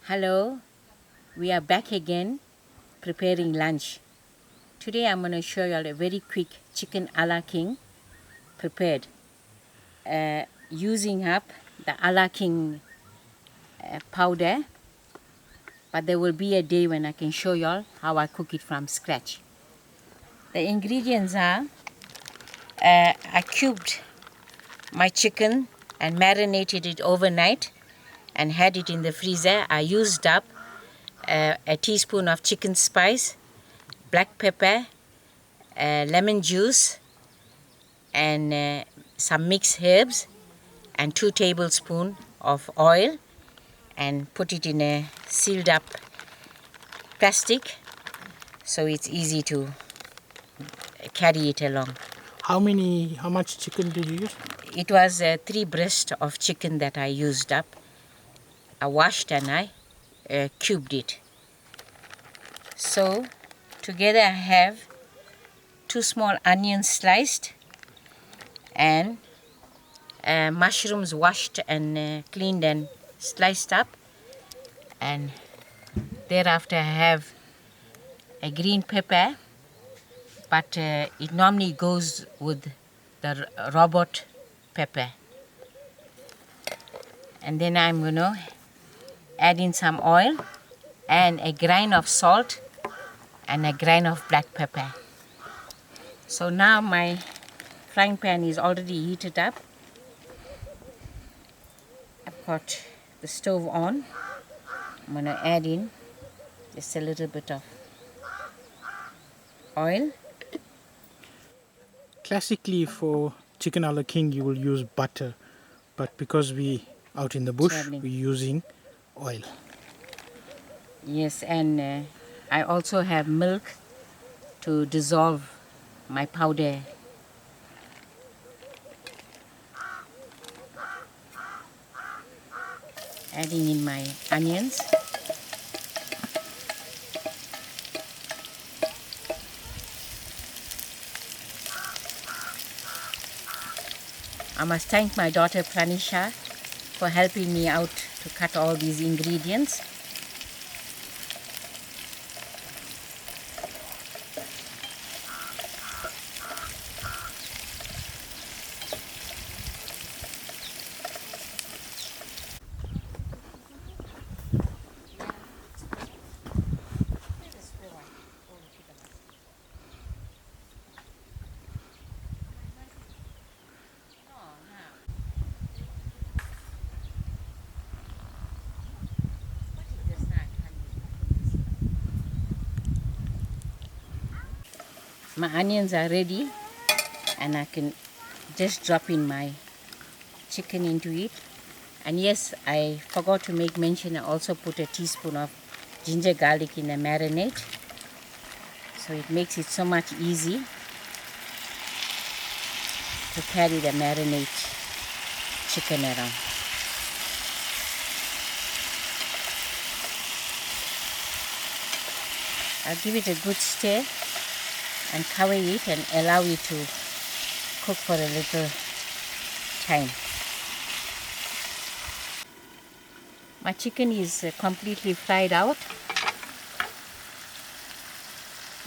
Hello, we are back again preparing lunch. Today I'm going to show you all a very quick chicken a la king prepared using up the a la king powder, but there will be a day when I can show you all how I cook it from scratch. The ingredients are I cubed my chicken and marinated it overnight and had it in the freezer. I used up a teaspoon of chicken spice, black pepper, lemon juice, and some mixed herbs, and 2 tablespoons of oil, and put it in a sealed up plastic so it's easy to carry it along. How much chicken did you use? It was 3 breasts of chicken that I used up. I washed and I cubed it. So together I have 2 small onions sliced and mushrooms washed and cleaned and sliced up, and thereafter I have a green pepper, but it normally goes with the robot pepper. And then I'm going to add in some oil and a grain of salt and a grain of black pepper. So now my frying pan is already heated up. I've got the stove on. I'm going to add in just a little bit of oil. Classically, for chicken a la king, you will use butter, but because we out in the bush, Traveling. we're using oil. Yes, and I also have milk to dissolve my powder. Adding in my onions. I must thank my daughter Pranisha for helping me out to cut all these ingredients. My onions are ready, and I can just drop in my chicken into it. And yes, I forgot to make mention, I also put a teaspoon of ginger garlic in the marinade, so it makes it so much easy to carry the marinade chicken around. I'll give it a good stir and cover it and allow it to cook for a little time. My chicken is completely fried out.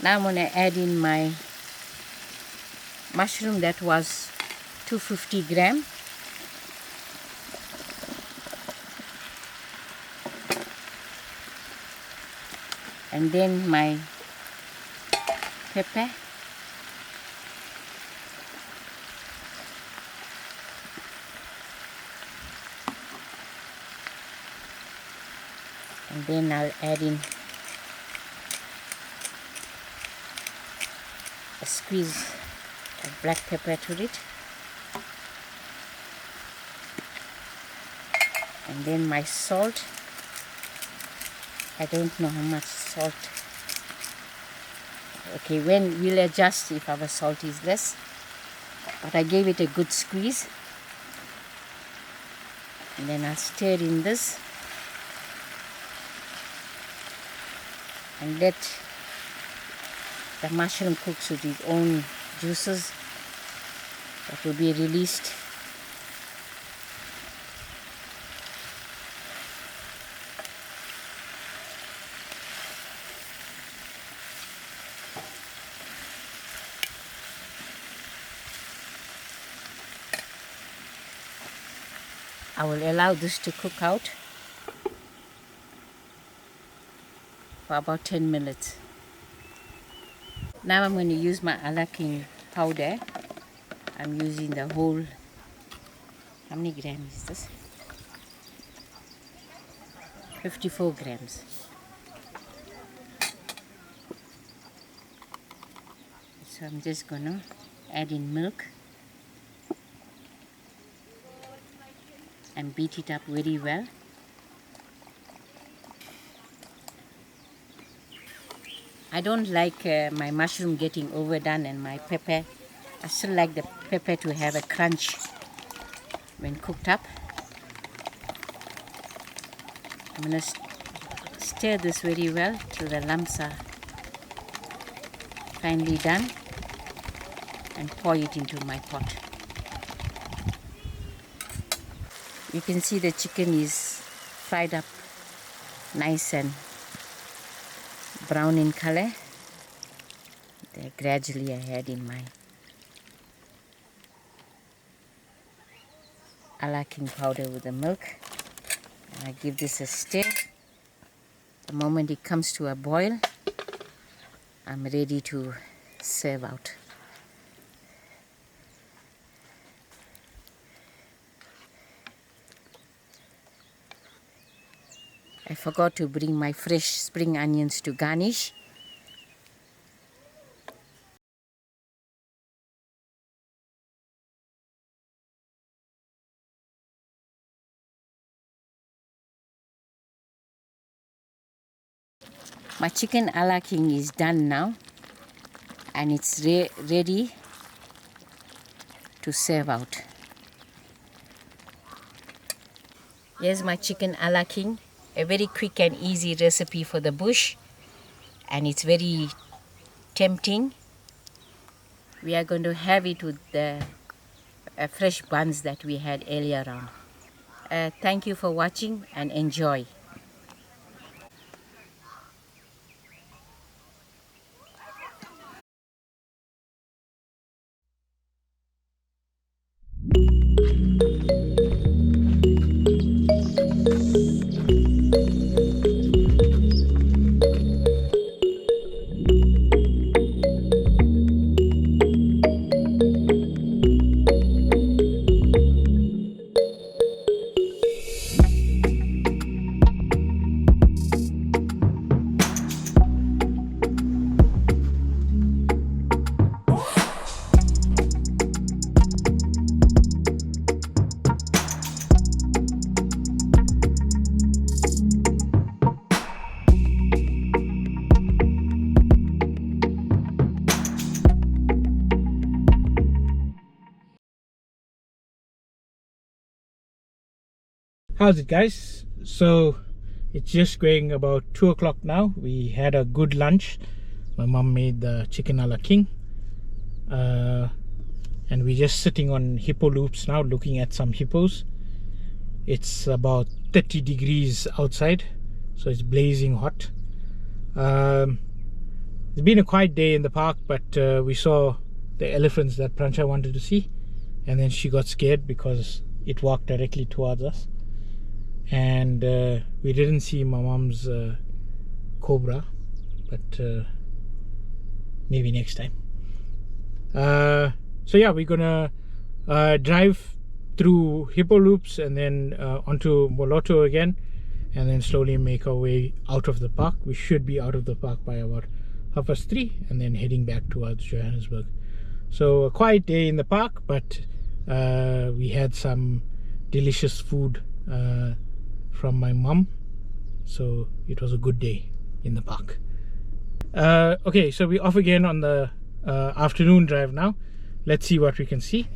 Now I'm going to add in my mushroom that was 250 gram. And then my pepper. And then I'll add in a squeeze of black pepper to it. And then my salt. I don't know how much salt. Okay, when we'll adjust if our salt is less. But I gave it a good squeeze. And then I'll stir in this. And let the mushroom cook with its own juices that will be released. I will allow this to cook out for about 10 minutes. Now I'm going to use my King powder. I'm using the whole, how many grams is this? 54 grams. So I'm just going to add in milk and beat it up very well. I don't like my mushroom getting overdone and my pepper. I still like the pepper to have a crunch when cooked up. I'm going to stir this very well till the lumps are finely done and pour it into my pot. You can see the chicken is fried up nice and brown in color. They're gradually ahead in my King powder with the milk. And I give this a stir. The moment it comes to a boil, I'm ready to serve out. I forgot to bring my fresh spring onions to garnish. My chicken King is done now, and it's ready to serve out. Here's my chicken King, a very quick and easy recipe for the bush, and it's very tempting. We are going to have it with the fresh buns that we had earlier on. Thank you for watching and enjoy. How's it, guys? So it's just going about 2 o'clock now. We had a good lunch. My mom made the chicken a la king, and we're just sitting on hippo loops now, looking at some hippos. It's about 30 degrees outside, so it's blazing hot. It's been a quiet day in the park, but we saw the elephants that Prancha wanted to see, and then she got scared because it walked directly towards us. And we didn't see my mom's cobra, but maybe next time. So yeah, we're gonna drive through hippo loops and then onto Moloto again, and then slowly make our way out of the park. We should be out of the park by about 3:30, and then heading back towards Johannesburg. So a quiet day in the park, but we had some delicious food from my mom, so it was a good day in the park. Okay, so we're off again on the afternoon drive now. Let's see what we can see.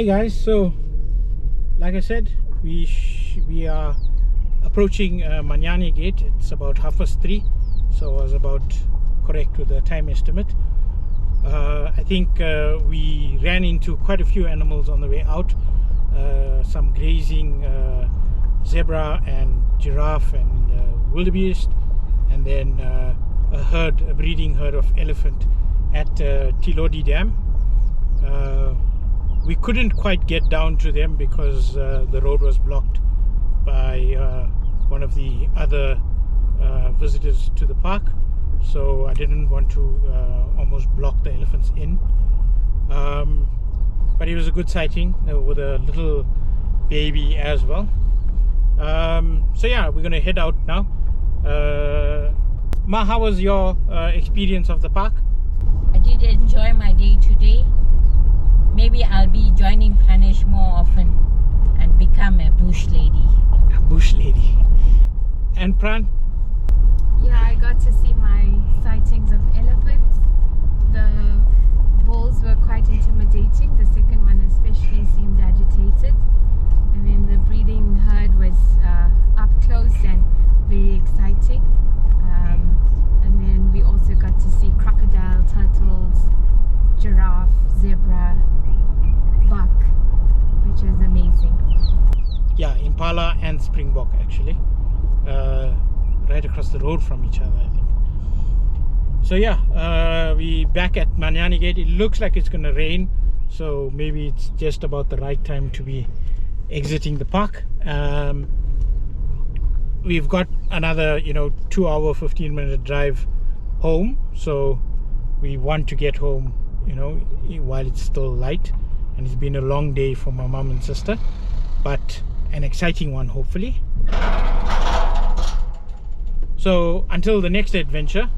Hey guys, so like I said, we are approaching Manyani Gate. It's about 3:30, so I was about correct with the time estimate. I think we ran into quite a few animals on the way out, some grazing zebra and giraffe and wildebeest, and then a breeding herd of elephant at Tilodi Dam. We couldn't quite get down to them because the road was blocked by one of the other visitors to the park, so I didn't want to almost block the elephants in. But it was a good sighting with a little baby as well. So yeah, we're gonna head out now. Ma, how was your experience of the park? I did enjoy my day today. Maybe I'll be joining Pilanesberg more often and become a bush lady. A bush lady. And Pran? Yeah, I got to see my sightings of elephants. The bulls were quite intimidating. The second one especially seemed agitated. And then the breeding herd was up close and very exciting. And then we also got to see crocodile, turtles, giraffe, zebra, buck, which was amazing. Yeah, impala and springbok actually. Right across the road from each other, I think. So yeah, we back at Manyani Gate. It looks like it's gonna rain, so maybe it's just about the right time to be exiting the park. We've got another 2-hour 15-minute drive home, so we want to get home while it's still light, and it's been a long day for my mom and sister, but an exciting one hopefully. So until the next adventure,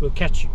we'll catch you.